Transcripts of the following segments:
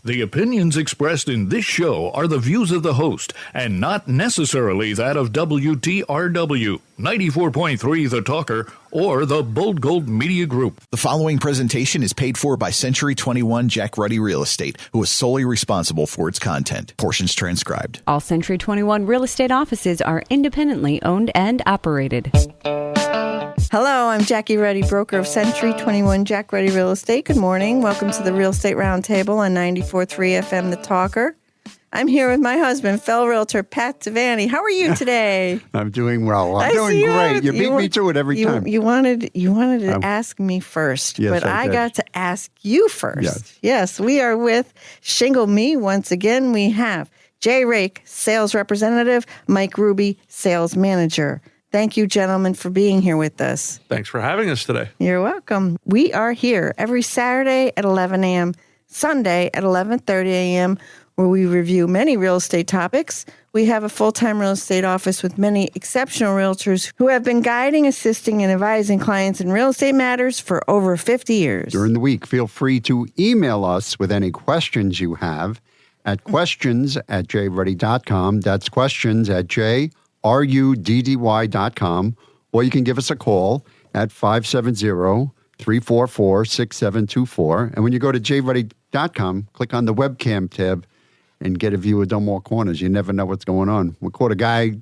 The opinions expressed in this show are the views of the host and not necessarily that of WTRW, 94.3 The Talker, or the Bold Gold Media Group. The following presentation is paid for by Century 21 Jack Ruddy Real Estate, who is solely responsible for its content. Portions transcribed. All Century 21 real estate offices are independently owned and operated. Hello, I'm Jackie Ruddy, broker of Century 21 Jack Ruddy Real Estate. Good morning. Welcome to the Real Estate Roundtable on 94.3 FM The Talker. I'm here with my husband, fellow realtor Pat Devaney. How are you today? I'm doing well. I'm doing great. You beat me to it every time. You wanted to ask me first, yes, but I got to ask you first. Yes, we are with Shingle Me. Once again, we have Jay Rake, sales representative, Mike Ruby, sales manager. Thank you, gentlemen, for being here with us. Thanks for having us today. You're welcome. We are here every Saturday at 11 a.m., Sunday at 11:30 a.m., where we review many real estate topics. We have a full-time real estate office with many exceptional realtors who have been guiding, assisting, and advising clients in real estate matters for over 50 years. During the week, feel free to email us with any questions you have at questions@jruddy.com. That's questions@jruddy.com, or you can give us a call at 570-344-6724. And when you go to jruddy.com, click on the webcam tab and get a view of Dunmore Corners. You never know what's going on. We caught a guy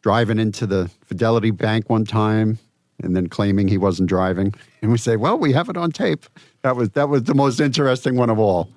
driving into the Fidelity Bank one time and then claiming he wasn't driving. And we say, well, we have it on tape. That was the most interesting one of all.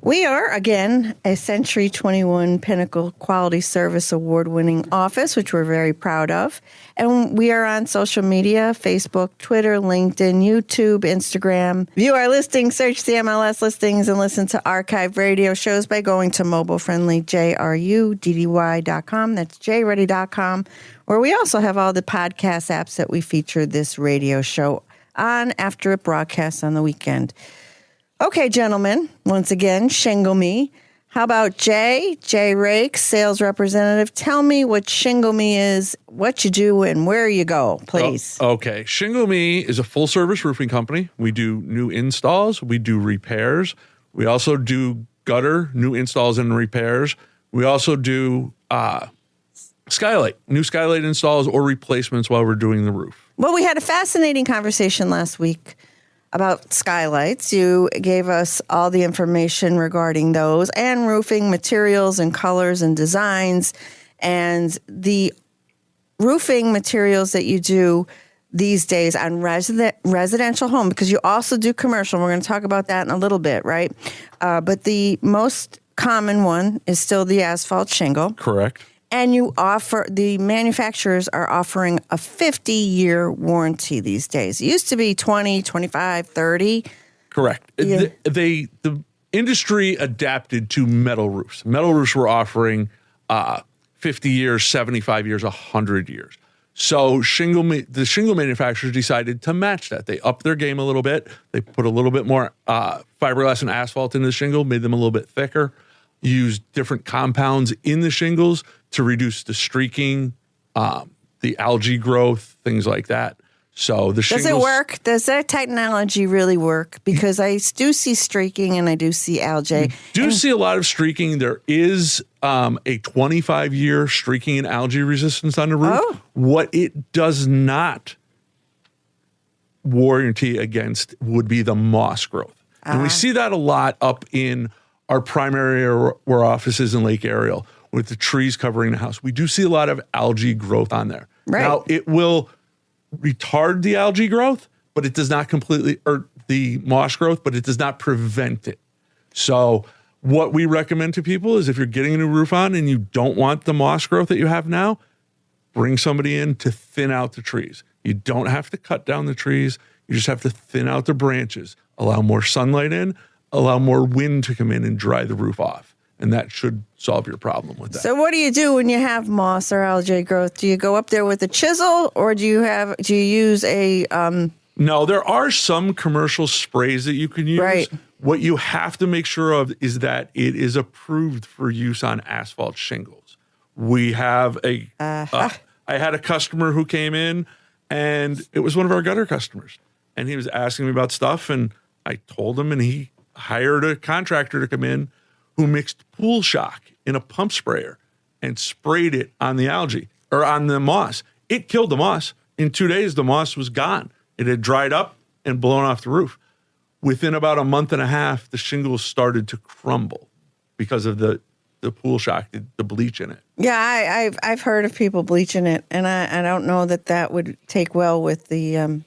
We are, again, a Century 21 Pinnacle Quality Service Award-winning office, which we're very proud of. And we are on social media, Facebook, Twitter, LinkedIn, YouTube, Instagram. View our listings, search the MLS listings, and listen to archived radio shows by going to mobile-friendly jruddy.com. That's jruddy.com, where we also have all the podcast apps that we featured this radio show on after it broadcasts on the weekend. Okay, gentlemen, once again, Shingle Me. How about Jay Rake, sales representative? Tell me what Shingle Me is, what you do, and where you go, please. Okay. Shingle Me is a full-service roofing company. We do new installs. We do repairs. We also do gutter, new installs and repairs. We also do skylight, new skylight installs or replacements while we're doing the roof. Well, we had a fascinating conversation last week about skylights. You gave us all the information regarding those and roofing materials and colors and designs and the roofing materials that you do these days on residential home, because you also do commercial. We're going to talk about that in a little bit, right? But the most common one is still the asphalt shingle. Correct. And the manufacturers are offering a 50-year warranty these days. It used to be 20, 25, 30. Correct. Yeah. The industry adapted to metal roofs. Metal roofs were offering 50 years, 75 years, 100 years. So the shingle manufacturers decided to match that. They upped their game a little bit. They put a little bit more fiberglass and asphalt in the shingle, made them a little bit thicker, used different compounds in the shingles to reduce the streaking, the algae growth, things like that. So the shingles... Does it work? Does that technology really work? Because I do see streaking and I do see algae. See a lot of streaking. There is a 25-year streaking and algae resistance on the roof. Oh. What it does not warranty against would be the moss growth. And we see that a lot up in our primary area where offices in Lake Ariel, with the trees covering the house. We do see a lot of algae growth on there. Right. Now, it will retard the algae growth, but it does not or the moss growth, but it does not prevent it. So what we recommend to people is if you're getting a new roof on and you don't want the moss growth that you have now, bring somebody in to thin out the trees. You don't have to cut down the trees. You just have to thin out the branches, allow more sunlight in, allow more wind to come in and dry the roof off. And that should solve your problem with that. So what do you do when you have moss or algae growth? Do you go up there with a chisel, or do you use a... No, there are some commercial sprays that you can use. Right. What you have to make sure of is that it is approved for use on asphalt shingles. We have I had a customer who came in, and it was one of our gutter customers. And he was asking me about stuff, and I told him, and he hired a contractor to come in who mixed pool shock in a pump sprayer and sprayed it on the algae or on the moss. It killed the moss. In 2 days, the moss was gone. It had dried up and blown off the roof. Within about a month and a half, the shingles started to crumble because of the pool shock, the bleach in it. Yeah, I've heard of people bleaching it, and I don't know that would take well with the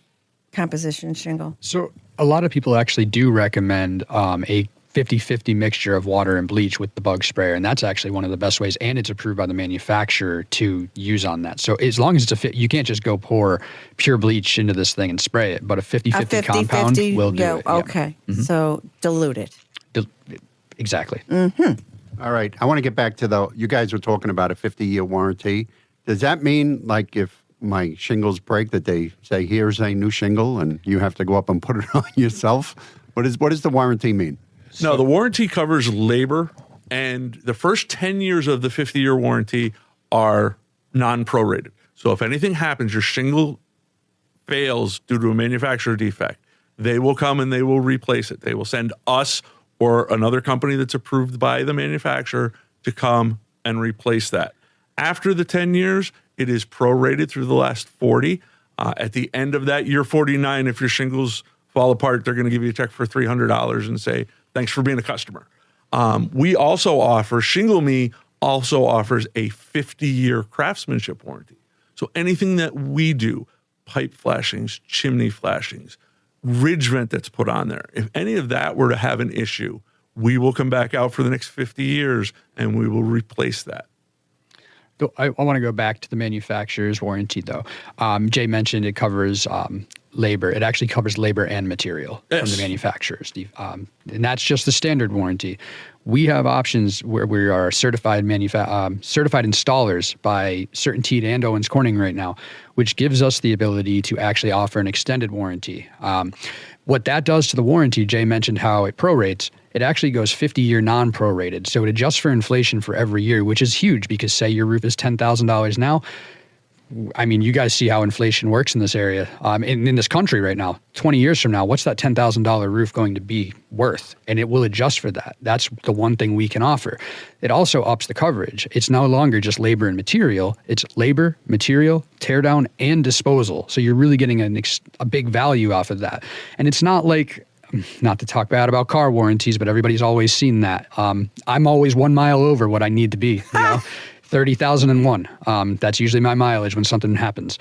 composition shingle. So a lot of people actually do recommend a 50-50 mixture of water and bleach with the bug sprayer, and that's actually one of the best ways, and it's approved by the manufacturer to use on that. So as long as it's a fit, you can't just go pour pure bleach into this thing and spray it, but a 50-50 compound will do it. Okay, so dilute it. Exactly. All right. I want to get back to you guys were talking about a 50-year warranty. Does that mean, like, if my shingles break, that they say, here's a new shingle, and you have to go up and put it on yourself? What does the warranty mean? No, the warranty covers labor, and the first 10 years of the 50-year warranty are non-prorated. So if anything happens, your shingle fails due to a manufacturer defect, they will come and they will replace it. They will send us or another company that's approved by the manufacturer to come and replace that. After the 10 years, it is prorated through the last 40. At the end of that year 49, if your shingles fall apart, they're going to give you a check for $300 and say, thanks for being a customer. We also offer, Shingle Me also offers a 50-year craftsmanship warranty. So anything that we do, pipe flashings, chimney flashings, ridge vent that's put on there, if any of that were to have an issue, we will come back out for the next 50 years and we will replace that. I want to go back to the manufacturer's warranty, though. Jay mentioned it covers labor. It actually covers labor and material from the manufacturers. And that's just the standard warranty. We have options where we are certified installers by CertainTeed and Owens Corning right now, which gives us the ability to actually offer an extended warranty. What that does to the warranty, Jay mentioned how it prorates. It actually goes 50-year non-prorated. So it adjusts for inflation for every year, which is huge because say your roof is $10,000 now. I mean, you guys see how inflation works in this area, in this country right now. 20 years from now, what's that $10,000 roof going to be worth? And it will adjust for that. That's the one thing we can offer. It also ups the coverage. It's no longer just labor and material. It's labor, material, tear down, and disposal. So you're really getting a big value off of that. And it's not like, not to talk bad about car warranties, but everybody's always seen that. I'm always 1 mile over what I need to be, 30,001. That's usually my mileage when something happens.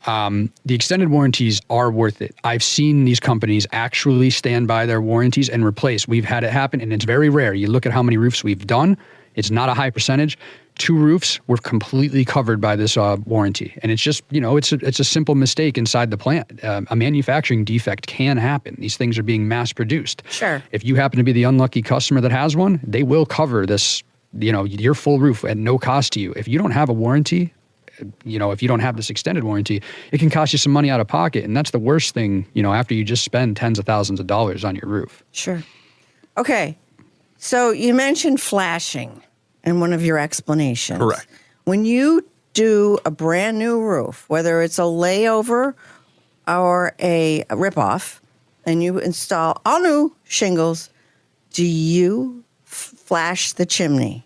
The extended warranties are worth it. I've seen these companies actually stand by their warranties and replace. We've had it happen, and it's very rare. You look at how many roofs we've done. It's not a high percentage. 2 roofs were completely covered by this warranty. And it's just, it's a simple mistake inside the plant. A manufacturing defect can happen. These things are being mass produced. Sure. If you happen to be the unlucky customer that has one, they will cover this, your full roof at no cost to you. If you don't have a warranty, if you don't have this extended warranty, it can cost you some money out of pocket. And that's the worst thing, after you just spend tens of thousands of dollars on your roof. Sure. Okay. So you mentioned flashing in one of your explanations. Correct. When you do a brand new roof, whether it's a layover or a ripoff, and you install all new shingles, do you flash the chimney?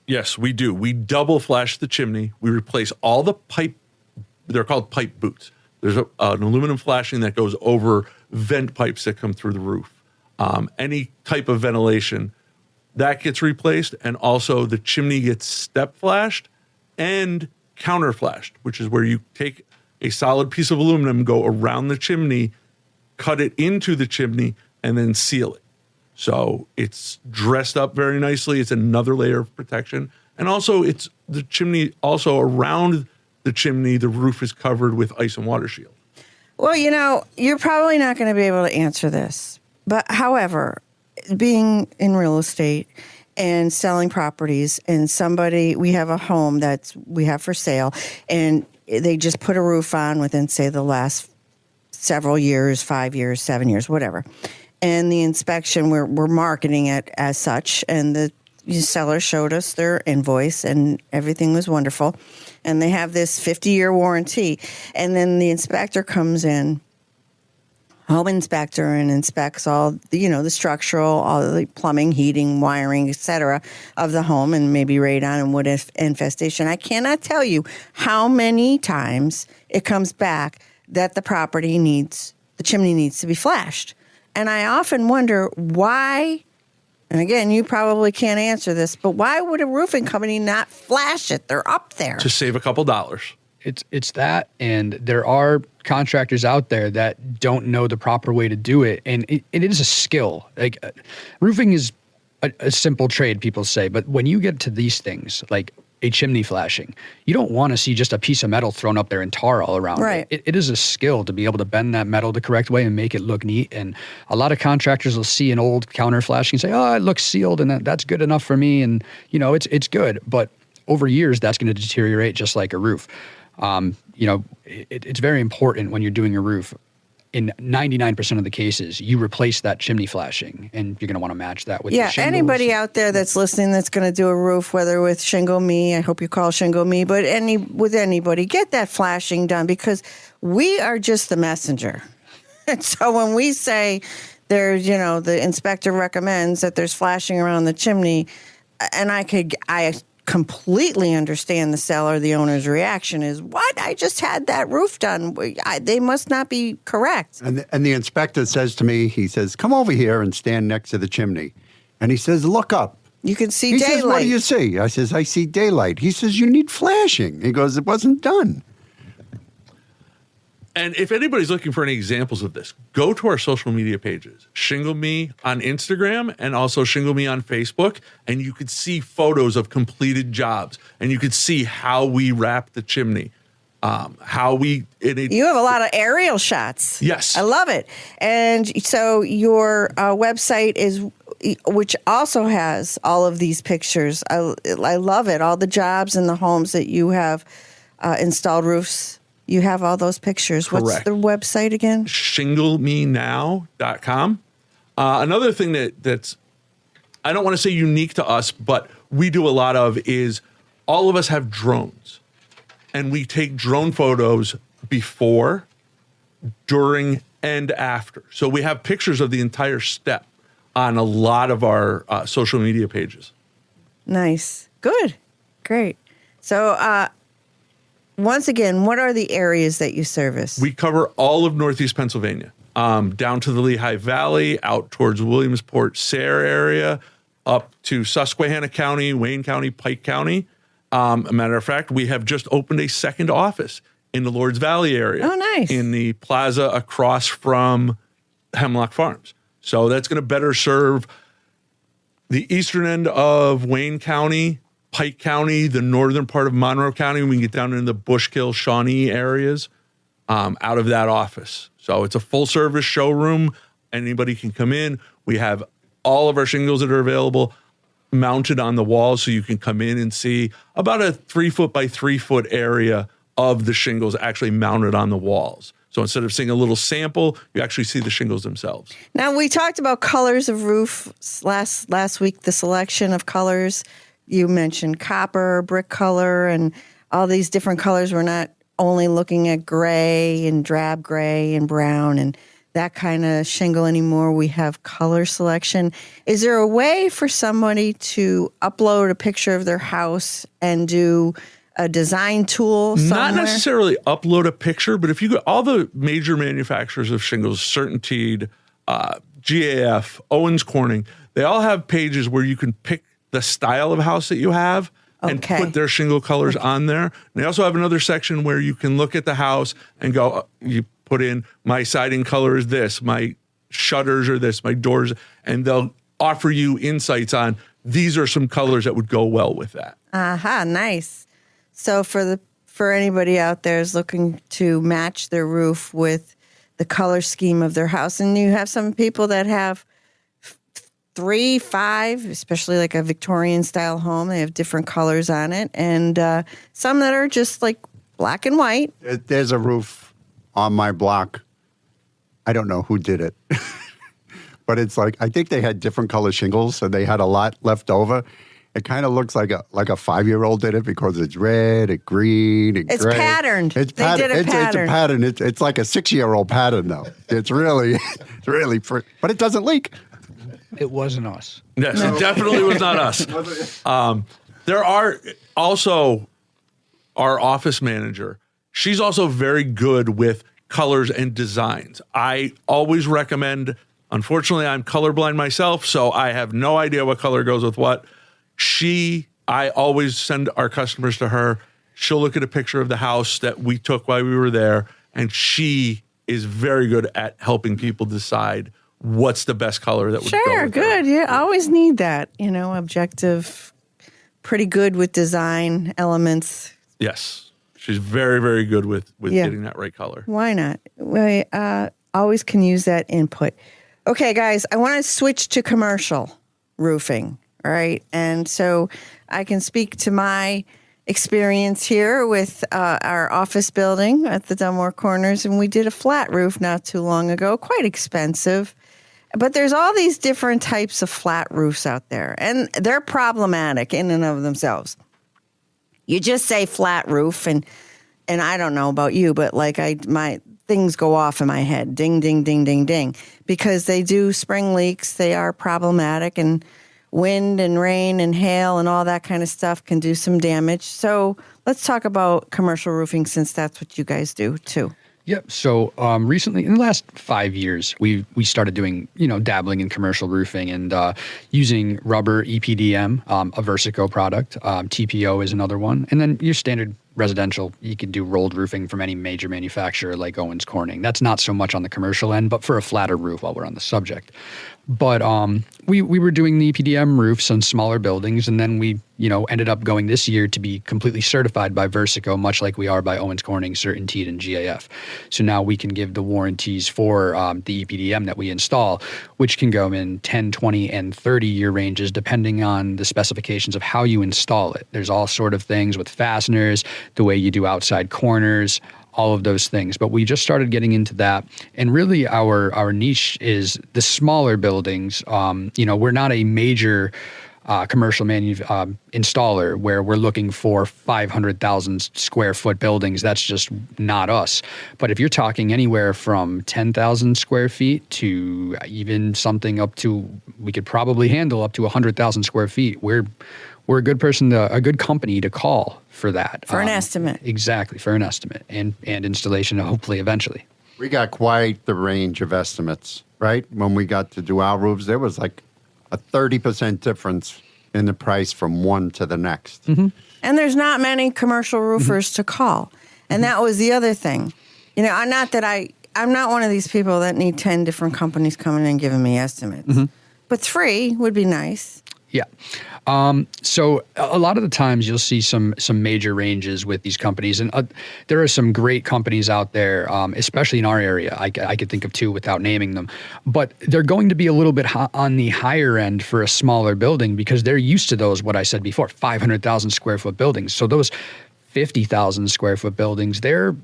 Yes, we do. We double flash the chimney. We replace all the pipe. They're called pipe boots. There's an aluminum flashing that goes over vent pipes that come through the roof. Any type of ventilation, that gets replaced. And also the chimney gets step flashed and counter flashed, which is where you take a solid piece of aluminum, go around the chimney, cut it into the chimney, and then seal it. So it's dressed up very nicely. It's another layer of protection. And also it's the chimney, also around the chimney, the roof is covered with ice and water shield. Well, you're probably not going to be able to answer this. But however, being in real estate and selling properties, and we have a home we have for sale, and they just put a roof on within, say, the last several years, 5 years, 7 years, whatever. And the inspection, we're marketing it as such, and the seller showed us their invoice, and everything was wonderful. And they have this 50-year warranty. And then the inspector comes in home inspector and inspects all the structural, all the plumbing, heating, wiring, etc. of the home, and maybe radon and wood infestation. I cannot tell you how many times it comes back that the chimney needs to be flashed. And I often wonder why, and again, you probably can't answer this, but why would a roofing company not flash it? They're up there. To save a couple dollars. It's that, and there are contractors out there that don't know the proper way to do it, and it is a skill. Like roofing is a simple trade, people say, but when you get to these things, like a chimney flashing, you don't want to see just a piece of metal thrown up there and tar all around it. It is a skill to be able to bend that metal the correct way and make it look neat. And a lot of contractors will see an old counter flashing and say, oh, it looks sealed and that's good enough for me. And, it's good. But over years, that's going to deteriorate just like a roof. It's very important when you're doing a roof. In 99% of the cases, you replace that chimney flashing, and you're going to want to match that with the shingles. Anybody out there that's listening that's going to do a roof, whether with Shingle Me, I hope you call Shingle Me, but with anybody, get that flashing done, because we are just the messenger. And so when we say there's, the inspector recommends that there's flashing around the chimney, and I completely understand the seller, the owner's reaction is, what? I just had that roof done. They must not be correct. And the inspector says to me, he says, come over here and stand next to the chimney. And he says, look up. You can see he daylight. He says, what do you see? I says, I see daylight. He says, you need flashing. He goes, it wasn't done. And if anybody's looking for any examples of this, go to our social media pages, Shingle Me on Instagram and also Shingle Me on Facebook, and you could see photos of completed jobs, and you could see how we wrap the chimney, You have a lot of aerial shots. Yes. I love it. And so your website which also has all of these pictures. I love it. All the jobs and the homes that you have installed roofs. You have all those pictures. Correct. What's the website again? shinglemenow.com. Another thing that's, I don't want to say unique to us, but we do a lot of is all of us have drones. And we take drone photos before, during, and after. So we have pictures of the entire step on a lot of our social media pages. Nice. Good. Great. So, once again, what are the areas that you service? We cover all of Northeast Pennsylvania, down to the Lehigh Valley, out towards Williamsport, Sayre area, up to Susquehanna County, Wayne County, Pike County. A matter of fact, we have just opened a second office in the Lords Valley area. Oh, nice. In the plaza across from Hemlock Farms. So that's going to better serve the eastern end of Wayne County, Pike County, the northern part of Monroe County. We can get down into the Bushkill, Shawnee areas out of that office. So it's a full service showroom. Anybody can come in. We have all of our shingles that are available mounted on the walls, so you can come in and see about a 3 foot by 3 foot area of the shingles actually mounted on the walls. So instead of seeing a little sample, you actually see the shingles themselves. Now, we talked about colors of roofs last week, the selection of colors. You mentioned copper, brick color, and all these different colors. We're not only looking at gray and drab gray and brown and that kind of shingle anymore. We have color selection. Is there a way for somebody to upload a picture of their house and do a design tool somewhere? Not necessarily upload a picture, but if you go, all the major manufacturers of shingles, CertainTeed, GAF, Owens Corning, they all have pages where you can pick the style of house that you have and put their shingle colors on there. And they also have another section where you can look at the house and go, you put in, my siding color is this, my shutters are this, my doors, and they'll offer you insights on these are some colors that would go well with that. Aha, nice. So for anybody out there is looking to match their roof with the color scheme of their house, and you have some people that have 3, 5, especially like a Victorian style home, they have different colors on it, and some that are just like black and white. There's a roof on my block. I don't know who did it, but it's like, I think they had different color shingles, so they had a lot left over. it kind of looks like a 5-year-old did it because it's red, and green, and It's gray. patterned. It's They did a It's a pattern. It's like a 6-year-old pattern, though. It's really, but it doesn't leak. It wasn't us. Yes, it definitely was not us. There are also our office manager. She's also very good with colors and designs. I always recommend, unfortunately, I'm colorblind myself, so I have no idea what color goes with what. I always send our customers to her. She'll look at a picture of the house that we took while we were there, and she is very good at helping people decide what's the best color that would go Sure, with good. her. Yeah, I always need that, objective, pretty good with design elements. Yes. She's very, very good with getting that right color. Why not? We always can use that input. Okay, guys, I want to switch to commercial roofing, all right? And so I can speak to my experience here with our office building at the Dunmore Corners, and we did a flat roof not too long ago, quite expensive. But there's all these different types of flat roofs out there, and they're problematic in and of themselves. You just say flat roof, and I don't know about you, but like my things go off in my head, ding, ding, ding, ding, ding, because they do spring leaks. They are problematic, and wind and rain and hail and all that kind of stuff can do some damage. So let's talk about commercial roofing, since that's what you guys do too. Yep. So recently, in the last 5 years, we started doing, dabbling in commercial roofing and using rubber EPDM, a Versico product. TPO is another one. And then your standard residential, you could do rolled roofing from any major manufacturer like Owens Corning. That's not so much on the commercial end, but for a flatter roof while we're on the subject. But we were doing the EPDM roofs on smaller buildings, and then we ended up going this year to be completely certified by Versico, much like we are by Owens Corning, CertainTeed, and GAF. So now we can give the warranties for the EPDM that we install, which can go in 10, 20, and 30-year ranges depending on the specifications of how you install it. There's all sort of things with fasteners, the way you do outside corners, all of those things. But we just started getting into that. And really our niche is the smaller buildings. We're not a major commercial installer where we're looking for 500,000 square foot buildings. That's just not us. But if you're talking anywhere from 10,000 square feet to even something up to, we could probably handle up to 100,000 square feet. We're a good a good company to call for that. For an estimate. Exactly, for an estimate and installation, hopefully, eventually. We got quite the range of estimates, right? When we got to do our roofs, there was like a 30% difference in the price from one to the next. Mm-hmm. And there's not many commercial roofers to call. And that was the other thing. I'm not one of these people that need 10 different companies coming in and giving me estimates. Mm-hmm. But 3 would be nice. Yeah. So a lot of the times you'll see some major ranges with these companies, and there are some great companies out there, especially in our area. I could think of 2 without naming them, but they're going to be a little bit on the higher end for a smaller building because they're used to those, what I said before, 500,000 square foot buildings. So those 50,000 square foot buildings, they're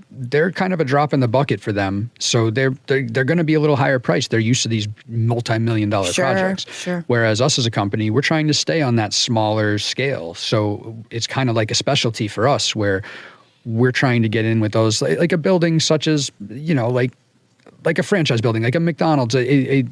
kind of a drop in the bucket for them. So they're going to be a little higher priced. They're used to these multi-million-dollar projects. Sure. Whereas us as a company, we're trying to stay on that smaller scale. So it's kind of like a specialty for us where we're trying to get in with those, like a building such as, like a franchise building, like a McDonald's, a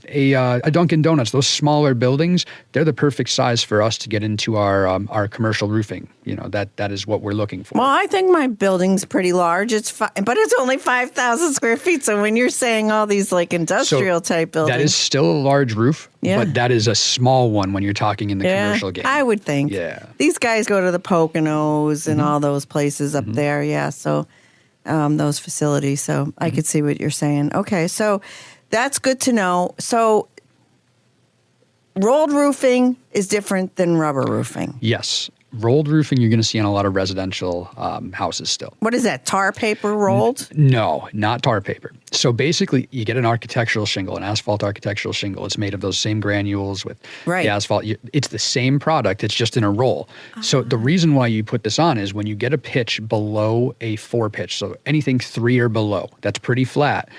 Dunkin' Donuts, those smaller buildings, they're the perfect size for us to get into our commercial roofing. That is what we're looking for. Well, I think my building's pretty large. But it's only 5,000 square feet. So when you're saying all these like industrial type buildings, that is still a large roof, yeah. But that is a small one when you're talking in the commercial game. I would think. Yeah. These guys go to the Poconos and all those places up there. Yeah. So those facilities. So I could see what you're saying. Okay. So that's good to know. So rolled roofing is different than rubber roofing. Yes. Rolled roofing you're going to see on a lot of residential houses still. What is that, tar paper rolled? No, not tar paper. So basically you get an architectural shingle, an asphalt architectural shingle. It's made of those same granules with the asphalt. It's the same product. It's just in a roll. So the reason why you put this on is when you get a pitch below a 4 pitch, so anything 3 or below, that's pretty flat.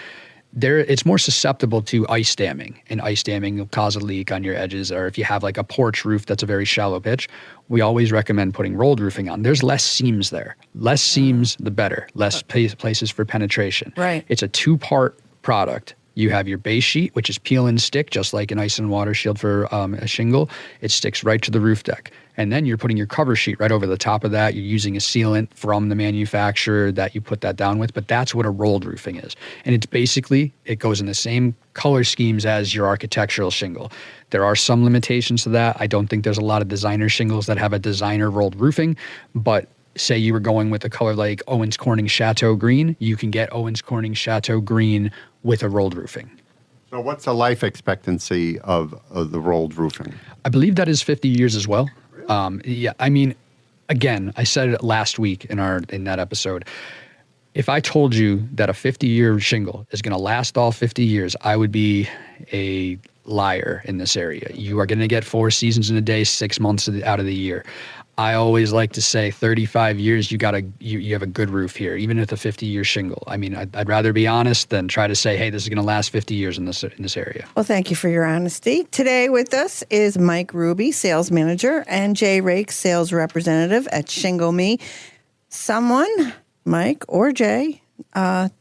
it's more susceptible to ice damming, and ice damming will cause a leak on your edges. Or if you have like a porch roof that's a very shallow pitch, we always recommend putting rolled roofing on. There's less seams there. Less seams, the better. Less places for penetration. Right. It's a 2-part product. You have your base sheet, which is peel and stick, just like an ice and water shield for a shingle. It sticks right to the roof deck. And then you're putting your cover sheet right over the top of that. You're using a sealant from the manufacturer that you put that down with. But that's what a rolled roofing is. And it's basically, it goes in the same color schemes as your architectural shingle. There are some limitations to that. I don't think there's a lot of designer shingles that have a designer rolled roofing. But say you were going with a color like Owens Corning Chateau Green, you can get Owens Corning Chateau Green with a rolled roofing. So what's the life expectancy of the rolled roofing? I believe that is 50 years as well. Yeah, I mean, again, I said it last week in that episode. If I told you that a 50-year shingle is going to last all 50 years, I would be a liar in this area. You are going to get 4 seasons in a day, 6 months out of the year. I always like to say 35 years, you have a good roof here, even with a 50-year shingle. I mean, I'd rather be honest than try to say, hey, this is going to last 50 years in this area. Well, thank you for your honesty. Today with us is Mike Ruby, sales manager, and Jay Rake, sales representative at Shingle Me. Someone, Mike or Jay,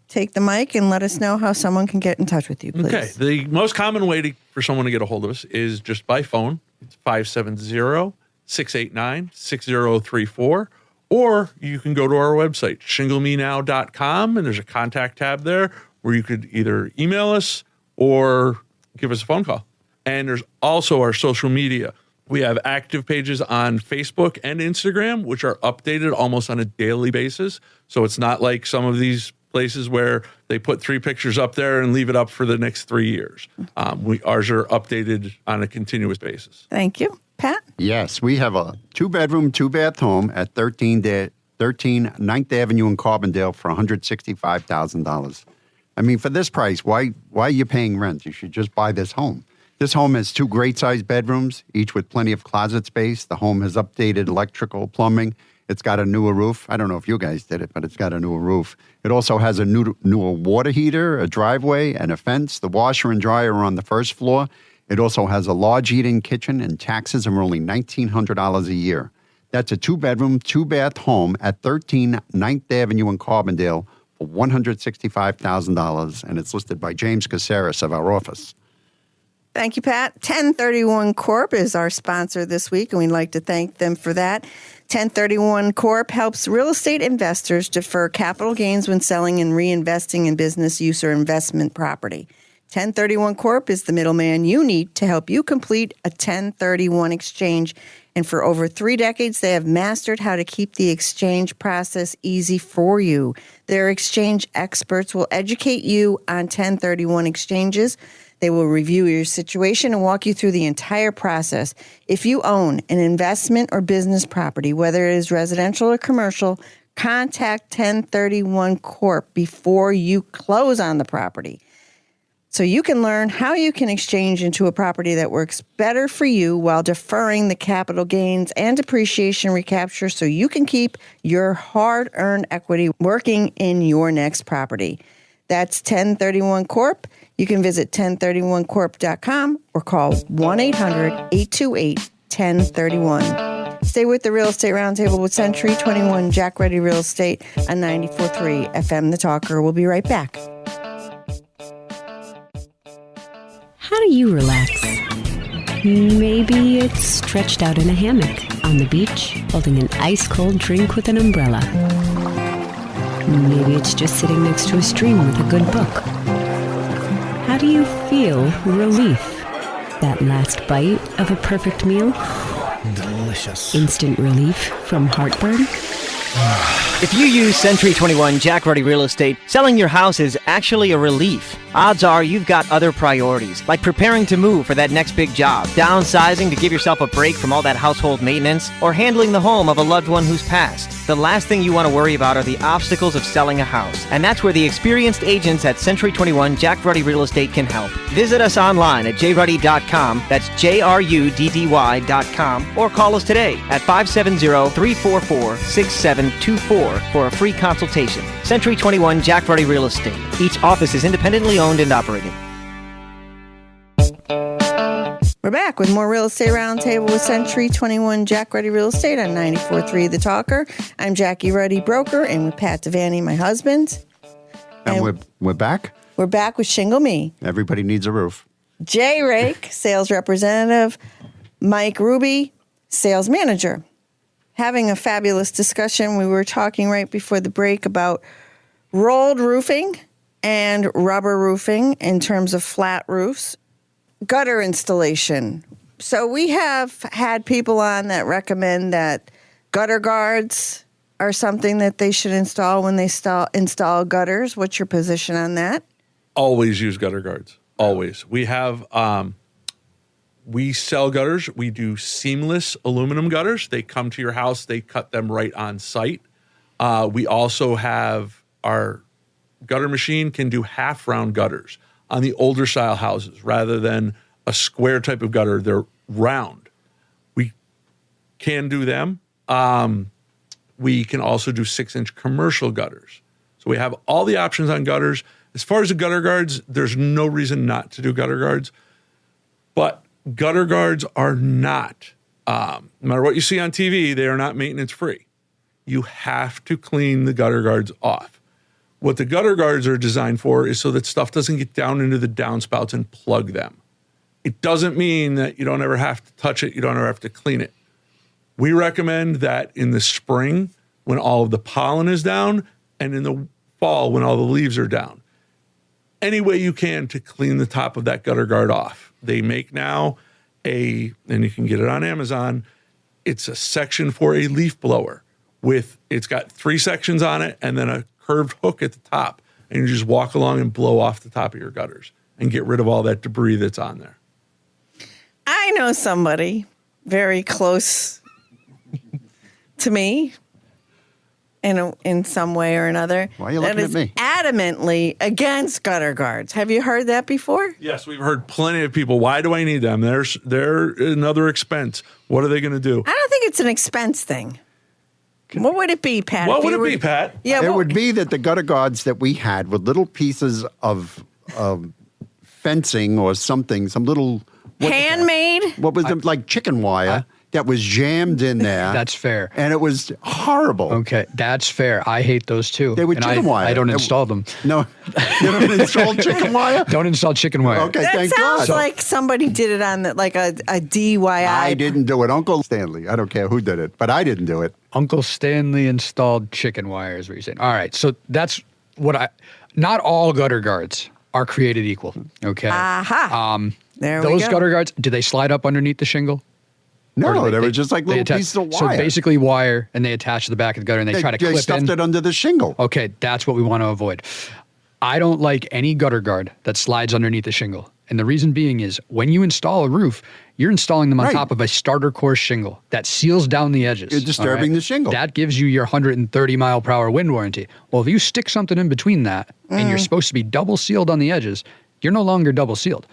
take the mic and let us know how someone can get in touch with you, please. Okay. The most common way for someone to get a hold of us is just by phone. It's 570-689-6034, or you can go to our website, shinglemenow.com, and there's a contact tab there where you could either email us or give us a phone call. And there's also our social media. We have active pages on Facebook and Instagram, which are updated almost on a daily basis. So it's not like some of these places where they put 3 pictures up there and leave it up for the next 3 years. Ours are updated on a continuous basis. Thank you. Pat? Yes, we have a 2-bedroom, 2-bath home at 13 9th Avenue in Carbondale for $165,000. I mean, for this price, why are you paying rent? You should just buy this home. This home has 2 great-sized bedrooms, each with plenty of closet space. The home has updated electrical, plumbing. It's got a newer roof. I don't know if you guys did it, but it's got a newer roof. It also has a newer water heater, a driveway, and a fence. The washer and dryer are on the first floor. It also has a large eat-in kitchen, and taxes are only $1,900 a year. That's a 2-bedroom, 2-bath home at 13 9th Avenue in Carbondale for $165,000, and it's listed by James Caceres of our office. Thank you, Pat. 1031 Corp is our sponsor this week, and we'd like to thank them for that. 1031 Corp helps real estate investors defer capital gains when selling and reinvesting in business use or investment property. 1031 Corp is the middleman you need to help you complete a 1031 exchange. And for over 3 decades, they have mastered how to keep the exchange process easy for you. Their exchange experts will educate you on 1031 exchanges. They will review your situation and walk you through the entire process. If you own an investment or business property, whether it is residential or commercial, contact 1031 Corp before you close on the property, so you can learn how you can exchange into a property that works better for you while deferring the capital gains and depreciation recapture so you can keep your hard-earned equity working in your next property. That's 1031 Corp. You can visit 1031corp.com or call 1-800-828-1031. Stay with the Real Estate Roundtable with Century 21 Jack Ready Real Estate on 94.3 FM The Talker. We'll be right back. How do you relax? Maybe it's stretched out in a hammock on the beach, holding an ice-cold drink with an umbrella. Maybe it's just sitting next to a stream with a good book. How do you feel relief? That last bite of a perfect meal? Delicious. Instant relief from heartburn? If you use Century 21 Jack Ready Real Estate, selling your house is actually a relief. Odds are you've got other priorities, like preparing to move for that next big job, downsizing to give yourself a break from all that household maintenance, or handling the home of a loved one who's passed. The last thing you want to worry about are the obstacles of selling a house, and that's where the experienced agents at Century 21 Jack Ruddy Real Estate can help. Visit us online at jruddy.com, that's JRUDDY.com, or call us today at 570-344-6724 for a free consultation. Century 21 Jack Ruddy Real Estate. Each office is independently owned and operated. We're back with more Real Estate Roundtable with Century 21 Jack Ruddy Real Estate on 94.3 The Talker. I'm Jackie Ruddy, broker, and with Pat Devaney, my husband. And we're back. We're back with Shingle Me. Everybody needs a roof. Jay Rake, sales representative. Mike Ruby, sales manager. Having a fabulous discussion. We were talking right before the break about rolled roofing and rubber roofing in terms of flat roofs. Gutter installation. So we have had people on that recommend that gutter guards are something that they should install when they install gutters. What's your position on that? Always use gutter guards. Always. We have, we sell gutters. We do seamless aluminum gutters. They come to your house. They cut them right on site. We also have our gutter machine can do half round gutters on the older style houses rather than a square type of gutter. They're round. We can do them. We can also do 6-inch commercial gutters. So we have all the options on gutters. As far as the gutter guards, there's no reason not to do gutter guards. But gutter guards are not, no matter what you see on TV, they are not maintenance free. You have to clean the gutter guards off. What the gutter guards are designed for is so that stuff doesn't get down into the downspouts and plug them. It doesn't mean that you don't ever have to touch it, you don't ever have to clean it. We recommend that in the spring when all of the pollen is down and in the fall when all the leaves are down. Any way you can to clean the top of that gutter guard off. They make now and you can get it on Amazon, it's a section for a leaf blower it's got 3 sections on it and then a curved hook at the top, and you just walk along and blow off the top of your gutters and get rid of all that debris that's on there. I know somebody very close to me in some way or another. Why are you looking that at me? Adamantly against gutter guards. Have you heard that before? Yes, we've heard plenty of people. Why do I need them? They're another expense. What are they going to do? I don't think it's an expense thing. What would it be, Pat? What would it be, Pat? Yeah, It would be that the gutter guards that we had with little pieces of fencing or something, some little... handmade? What was it, like chicken wire that was jammed in there. That's fair. And it was horrible. Okay, that's fair. I hate those too. They were And chicken wire. I don't install them. No, you don't install chicken wire? Don't install chicken wire. Okay, That thank sounds God. like somebody did it on like a DIY. I didn't do it. Uncle Stanley. I don't care who did it, but I didn't do it. Uncle Stanley installed chicken wire, is what you're saying. All right, so that's what not all gutter guards are created equal, okay? Aha. There we Those go. gutter guards, do they slide up underneath the shingle? Or No, do they were just like little attach- pieces of So wire. basically wire, and they attach to the back of the gutter, and they try to They clip stuffed in. it under the shingle. Okay, that's what we want to avoid. I don't like any gutter guard that slides underneath the shingle. And the reason being is when you install a roof, you're installing them on Right. top of a starter course shingle that seals down the edges. You're disturbing all the shingle. That gives you your 130 mile per hour wind warranty. Well, if you stick something in between that and you're supposed to be double sealed on the edges, you're no longer double sealed.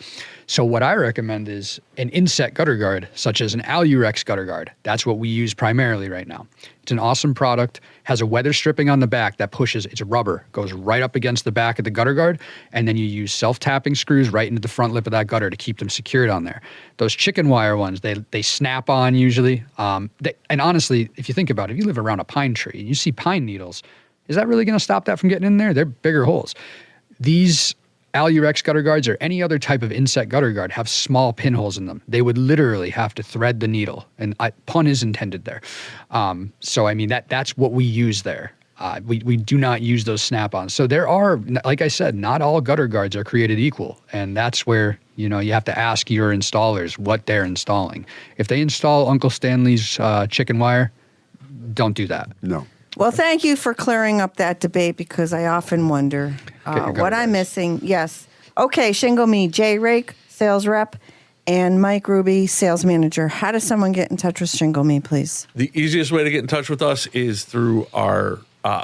So what I recommend is an inset gutter guard, such as an Alurex gutter guard. That's what we use primarily right now. It's an awesome product, has a weather stripping on the back that pushes, it's rubber, goes right up against the back of the gutter guard, and then you use self-tapping screws right into the front lip of that gutter to keep them secured on there. Those chicken wire ones, they snap on usually. And honestly, if you think about it, if you live around a pine tree and you see pine needles, is that really gonna stop that from getting in there? They're bigger holes. These Alurex gutter guards or any other type of inset gutter guard have small pinholes in them. They would literally have to thread the needle, and pun is intended there. So I mean that's what we use there. We do not use those snap-ons. So there are, like I said, not all gutter guards are created equal, and that's where you have to ask your installers what they're installing. If they install Uncle Stanley's chicken wire, don't do that. No. Well, thank you for clearing up that debate because I often wonder what I'm missing. Yes. Okay, Shingle Me, Jay Rake, sales rep, and Mike Ruby, sales manager. How does someone get in touch with Shingle Me, please? The easiest way to get in touch with us is through our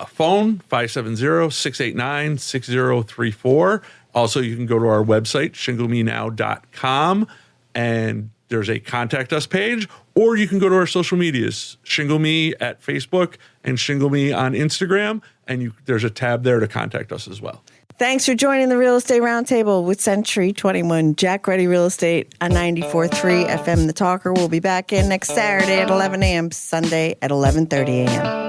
phone, 570-689-6034. Also, you can go to our website, shinglemenow.com, and there's a contact us page, or you can go to our social medias, Shingle Me at Facebook and Shingle Me on Instagram, and there's a tab there to contact us as well. Thanks for joining the Real Estate Roundtable with Century 21 Jack Ready Real Estate on 94.3 FM The Talker. We'll be back in next Saturday at 11 a.m., Sunday at 11:30 a.m.